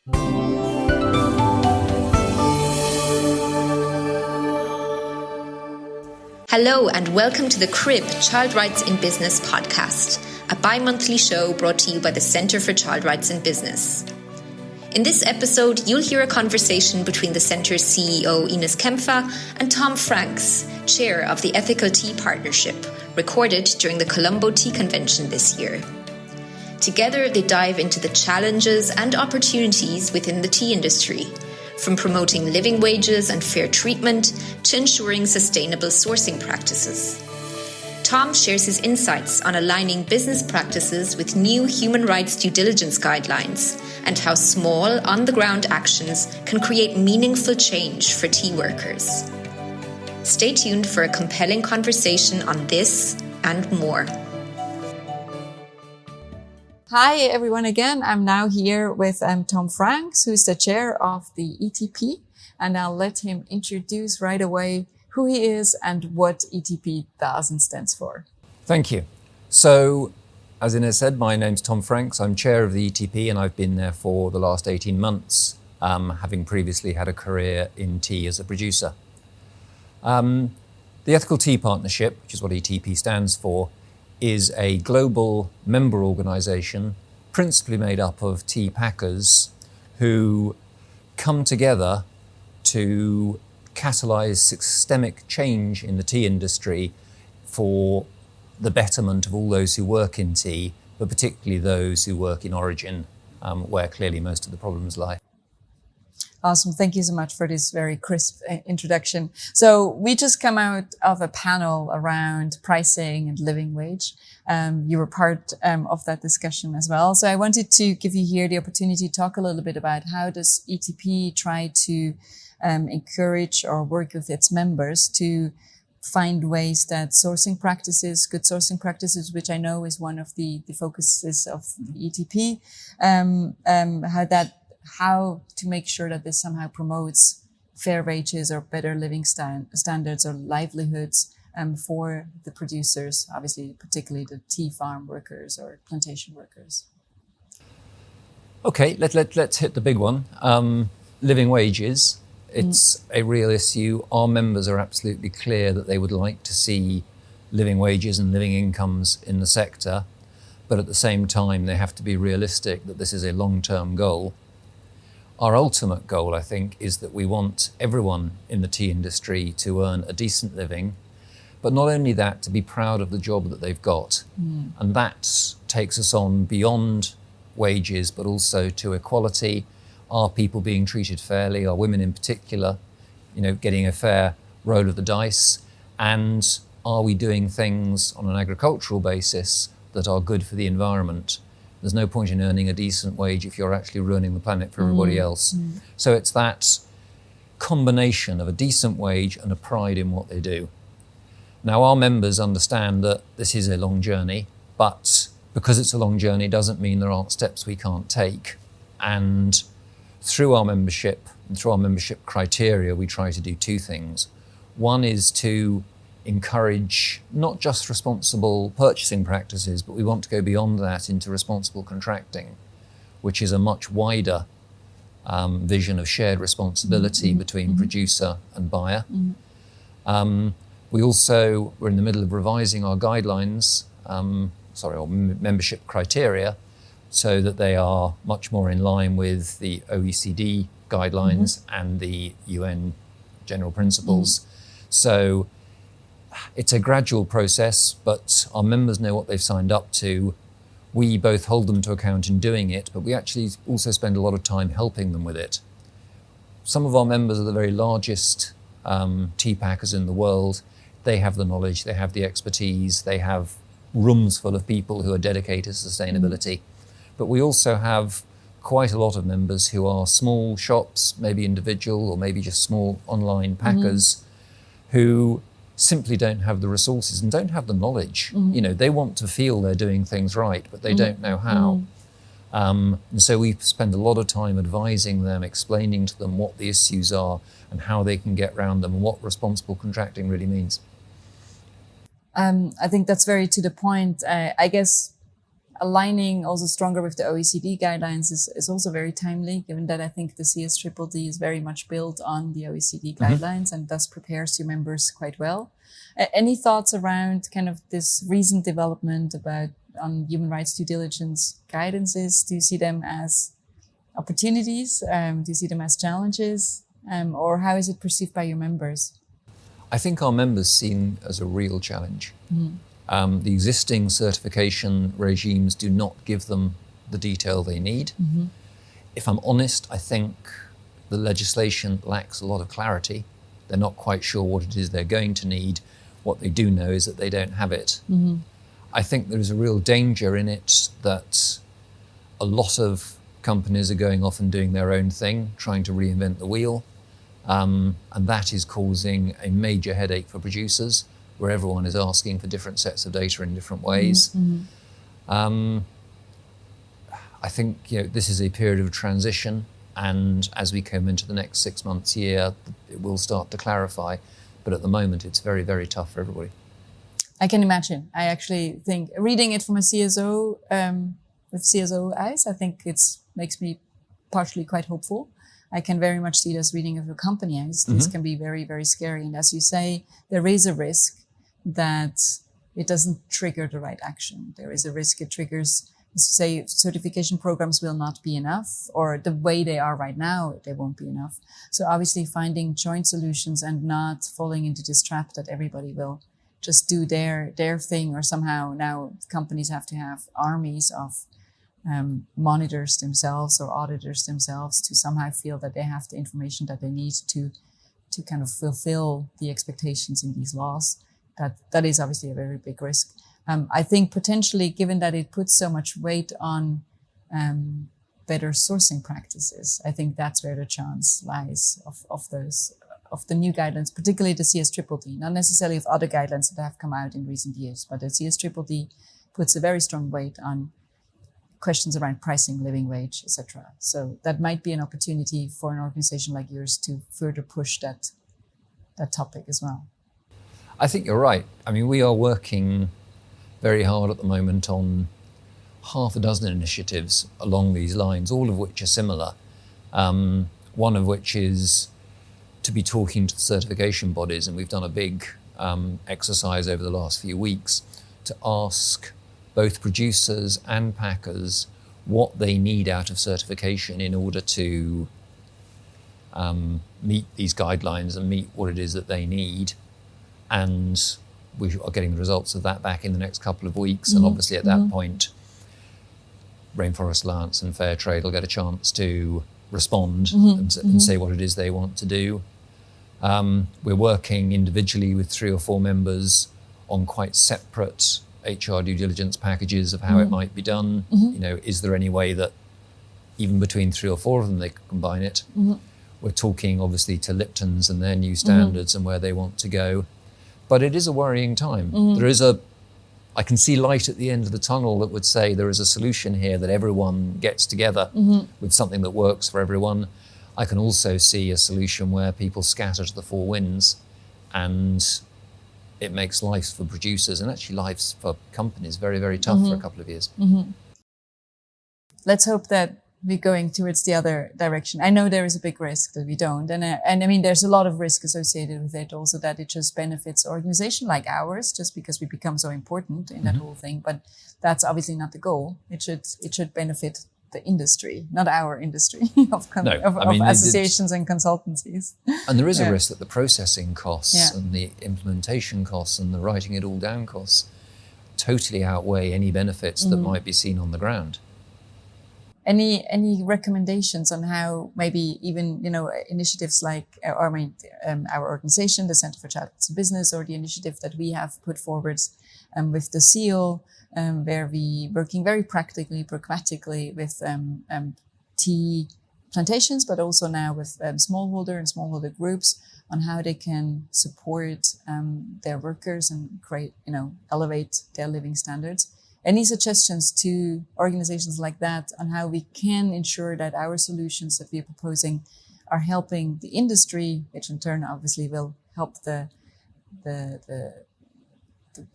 Hello and welcome to the CRIB Child Rights in Business podcast, a bi-monthly show brought to you by the Centre for Child Rights in Business. In this episode, you'll hear a conversation between the Centre's CEO Ines Kaempfer and Tom Franks, Chair of the Ethical Tea Partnership, recorded during the Colombo Tea Convention this year. Together, they dive into the challenges and opportunities within the tea industry, from promoting living wages and fair treatment to ensuring sustainable sourcing practices. Tom shares his insights on aligning business practices with new human rights due diligence guidelines and how small, on-the-ground actions can create meaningful change for tea workers. Stay tuned for a compelling conversation on this and more. Hi everyone again. I'm now here with Tom Franks, who's the chair of the ETP, and I'll let him introduce right away who he is and what ETP does and stands for. Thank you. So, as Ines said, my name's Tom Franks. I'm chair of the ETP and I've been there for the last 18 months, having previously had a career in tea as a producer. The Ethical Tea Partnership, which is what ETP stands for, is a global member organisation principally made up of tea packers who come together to catalyse systemic change in the tea industry for the betterment of all those who work in tea, but particularly those who work in origin, where clearly most of the problems lie. Awesome. Thank you so much for this very crisp introduction. So we just come out of a panel around pricing and living wage. You were part of that discussion as well. So I wanted to give you here the opportunity to talk a little bit about how does ETP try to encourage or work with its members to find ways that sourcing practices, good sourcing practices, which I know is one of the focuses of the ETP, how to make sure that this somehow promotes fair wages or better living standards or livelihoods for the producers, obviously, particularly the tea farm workers or plantation workers. Okay, let's hit the big one. Living wages. It's a real issue. Our members are absolutely clear that they would like to see living wages and living incomes in the sector, but at the same time, they have to be realistic that this is a long-term goal. Our ultimate goal, I think, is that we want everyone in the tea industry to earn a decent living, but not only that, to be proud of the job that they've got. And that takes us on beyond wages, but also to equality. Are people being treated fairly? Are women in particular, getting a fair roll of the dice? And are we doing things on an agricultural basis that are good for the environment? There's no point in earning a decent wage if you're actually ruining the planet for everybody else. So it's that combination of a decent wage and a pride in what they do. Now, our members understand that this is a long journey, but because it's a long journey doesn't mean there aren't steps we can't take. And through our membership and through our membership criteria, we try to do two things. One is to encourage not just responsible purchasing practices, but we want to go beyond that into responsible contracting, which is a much wider vision of shared responsibility between producer and buyer. We're in the middle of revising our guidelines, or membership criteria, so that they are much more in line with the OECD guidelines and the UN General Principles. So it's a gradual process, but our members know what they've signed up to. We both hold them to account in doing it, but we actually also spend a lot of time helping them with it. Some of our members are the very largest tea packers in the world. They have the knowledge, they have the expertise, they have rooms full of people who are dedicated to sustainability. But we also have quite a lot of members who are small shops, maybe individual or maybe just small online packers who simply don't have the resources and don't have the knowledge. They want to feel they're doing things right, but they don't know how. And so we spend a lot of time advising them, explaining to them what the issues are and how they can get around them and what responsible contracting really means. I think that's very to the point. I guess aligning also stronger with the OECD guidelines is also very timely, given that I think the CSDDD is very much built on the OECD guidelines and thus prepares your members quite well. Any thoughts around kind of this recent development about on human rights due diligence guidances? Do you see them as opportunities? Do you see them as challenges? Or how is it perceived by your members? I think our members see them as a real challenge. The existing certification regimes do not give them the detail they need. If I'm honest, I think the legislation lacks a lot of clarity. They're not quite sure what it is they're going to need. What they do know is that they don't have it. I think there is a real danger in it that a lot of companies are going off and doing their own thing, trying to reinvent the wheel. And that is causing a major headache for producers, where everyone is asking for different sets of data in different ways. I think this is a period of transition, and as we come into the next 6 months, year, it will start to clarify. But at the moment, it's very, very tough for everybody. I can imagine. I actually think reading it from a CSO, with CSO eyes, I think makes me partially quite hopeful. I can very much see it as reading of a company eyes. This can be very, very scary. And as you say, there is a risk that it doesn't trigger the right action. There is a risk it triggers, as you say, certification programs will not be enough, or the way they are right now, they won't be enough. So obviously finding joint solutions and not falling into this trap that everybody will just do their thing, or somehow now companies have to have armies of monitors themselves or auditors themselves to somehow feel that they have the information that they need to kind of fulfill the expectations in these laws. That is obviously a very big risk. I think potentially, given that it puts so much weight on better sourcing practices, I think that's where the chance lies of the new guidelines, particularly the CSDDD, not necessarily of other guidelines that have come out in recent years, but the CSDDD puts a very strong weight on questions around pricing, living wage, etc. So that might be an opportunity for an organization like yours to further push that topic as well. I think you're right. I mean, we are working very hard at the moment on half a dozen initiatives along these lines, all of which are similar. One of which is to be talking to the certification bodies, and we've done a big exercise over the last few weeks to ask both producers and packers what they need out of certification in order to meet these guidelines and meet what it is that they need. And we are getting the results of that back in the next couple of weeks. And obviously at that point, Rainforest Alliance and Fair Trade will get a chance to respond and say what it is they want to do. We're working individually with 3 or 4 members on quite separate HR due diligence packages of how it might be done. Is there any way that even between 3 or 4 of them they could combine it? We're talking obviously to Lipton's and their new standards and where they want to go. But it is a worrying time. I can see light at the end of the tunnel that would say there is a solution here that everyone gets together with something that works for everyone. I can also see a solution where people scatter to the 4 winds, and it makes life for producers and actually lives for companies very, very tough for a couple of years. Let's hope that we're going towards the other direction. I know there is a big risk that we don't. And I mean, there's a lot of risk associated with it also, that it just benefits an organization like ours just because we become so important in that whole thing. But that's obviously not the goal. It should benefit the industry, not our industry of associations and consultancies. And there is a risk that the processing costs and the implementation costs and the writing it all down costs totally outweigh any benefits that might be seen on the ground. Any recommendations on how maybe even, initiatives like, our organization, the Center for Child Rights in Business, or the initiative that we have put forward with the seal, where we working very pragmatically with tea plantations, but also now with smallholder groups on how they can support their workers and create, elevate their living standards. Any suggestions to organizations like that on how we can ensure that our solutions that we are proposing are helping the industry, which in turn obviously will help the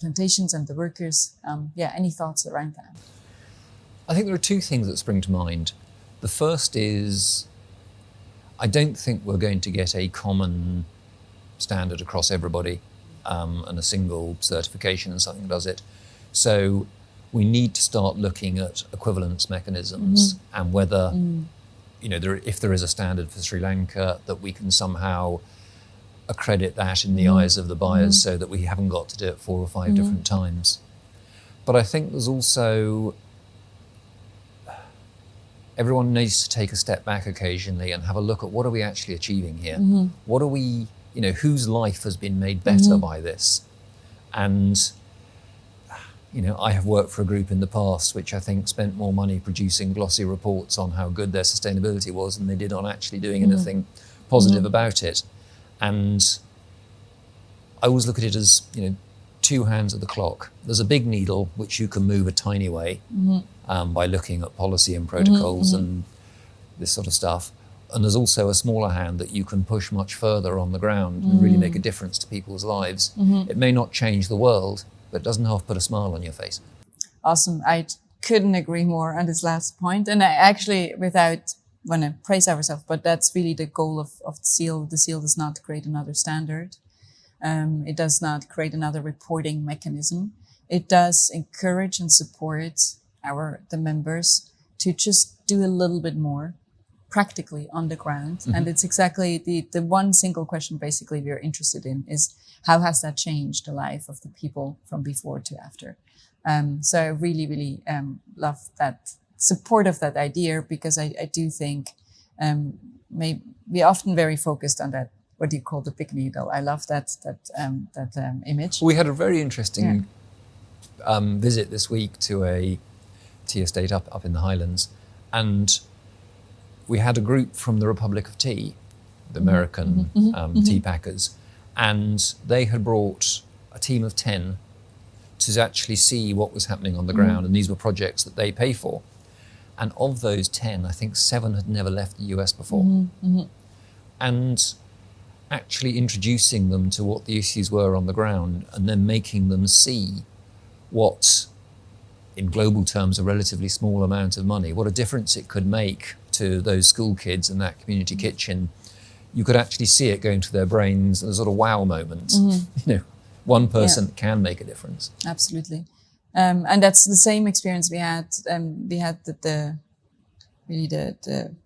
plantations and the workers? Any thoughts around that? I think there are two things that spring to mind. The first is, I don't think we're going to get a common standard across everybody and a single certification and something does it. So we need to start looking at equivalence mechanisms and whether, if there is a standard for Sri Lanka, that we can somehow accredit that in the eyes of the buyers so that we haven't got to do it 4 or 5 different times. But I think there's also, everyone needs to take a step back occasionally and have a look at what are we actually achieving here? What are we, whose life has been made better by this? And, I have worked for a group in the past which I think spent more money producing glossy reports on how good their sustainability was than they did on actually doing anything positive about it. And I always look at it as, 2 hands of the clock. There's a big needle which you can move a tiny way by looking at policy and protocols and this sort of stuff. And there's also a smaller hand that you can push much further on the ground and really make a difference to people's lives. It may not change the world, but it doesn't half put a smile on your face. Awesome. I couldn't agree more on this last point. And I actually, without want to praise ourselves, but that's really the goal of the seal. The seal does not create another standard. It does not create another reporting mechanism. It does encourage and support the members to just do a little bit more practically on the ground. And it's exactly the one single question basically we're interested in is how has that changed the life of the people from before to after? So I really, really love that support of that idea, because I do think we're often very focused on that, what do you call the big needle? I love that image. We had a very interesting visit this week to a tea estate up in the Highlands, and we had a group from the Republic of Tea, the American tea packers, and they had brought a team of 10 to actually see what was happening on the ground, and these were projects that they pay for. And of those 10, I think 7 had never left the US before. And actually introducing them to what the issues were on the ground and then making them see what, in global terms, a relatively small amount of money, what a difference it could make to those school kids in that community kitchen. You could actually see it going to their brains, a sort of wow moment. One person can make a difference. Absolutely. And that's the same experience we had. We had the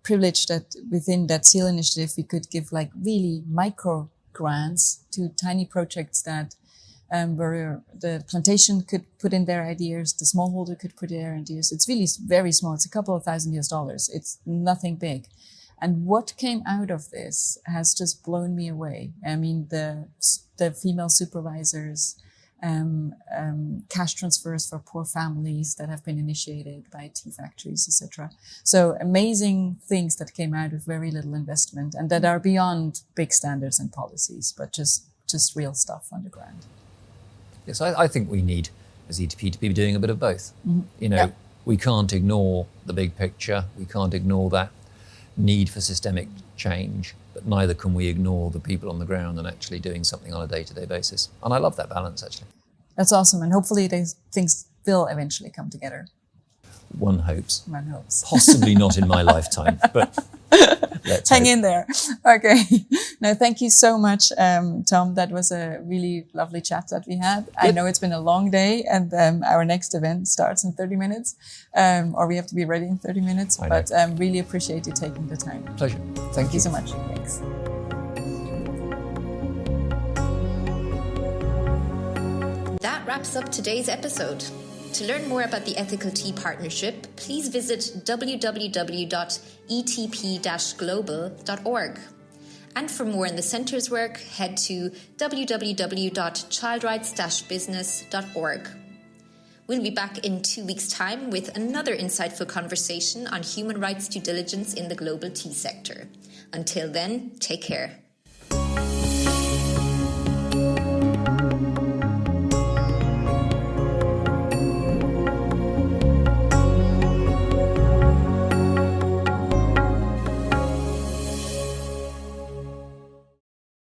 privilege that within that SEAL initiative, we could give like really micro grants to tiny projects that where the plantation could put in their ideas, the smallholder could put in their ideas. It's really very small. It's a couple of $1,000. It's nothing big. And what came out of this has just blown me away. I mean, the female supervisors, cash transfers for poor families that have been initiated by tea factories, etc. So amazing things that came out of very little investment and that are beyond big standards and policies, but just real stuff on the ground. Yes, I think we need, as ETP, to be doing a bit of both. We can't ignore the big picture. We can't ignore that need for systemic change, but neither can we ignore the people on the ground and actually doing something on a day-to-day basis. And I love that balance, actually. That's awesome. And hopefully things will eventually come together. One hopes. One hopes. Possibly not in my lifetime, but let's hang hope. in there. Okay. No, thank you so much, Tom. That was a really lovely chat that we had. Good. I know it's been a long day, and our next event starts in 30 minutes, or we have to be ready in 30 minutes. But really appreciate you taking the time. Pleasure. Thank you so much. Thanks. That wraps up today's episode. To learn more about the Ethical Tea Partnership, please visit www.etp-global.org. And for more on the Centre's work, head to www.childrights-business.org. We'll be back in 2 weeks' time with another insightful conversation on human rights due diligence in the global tea sector. Until then, take care.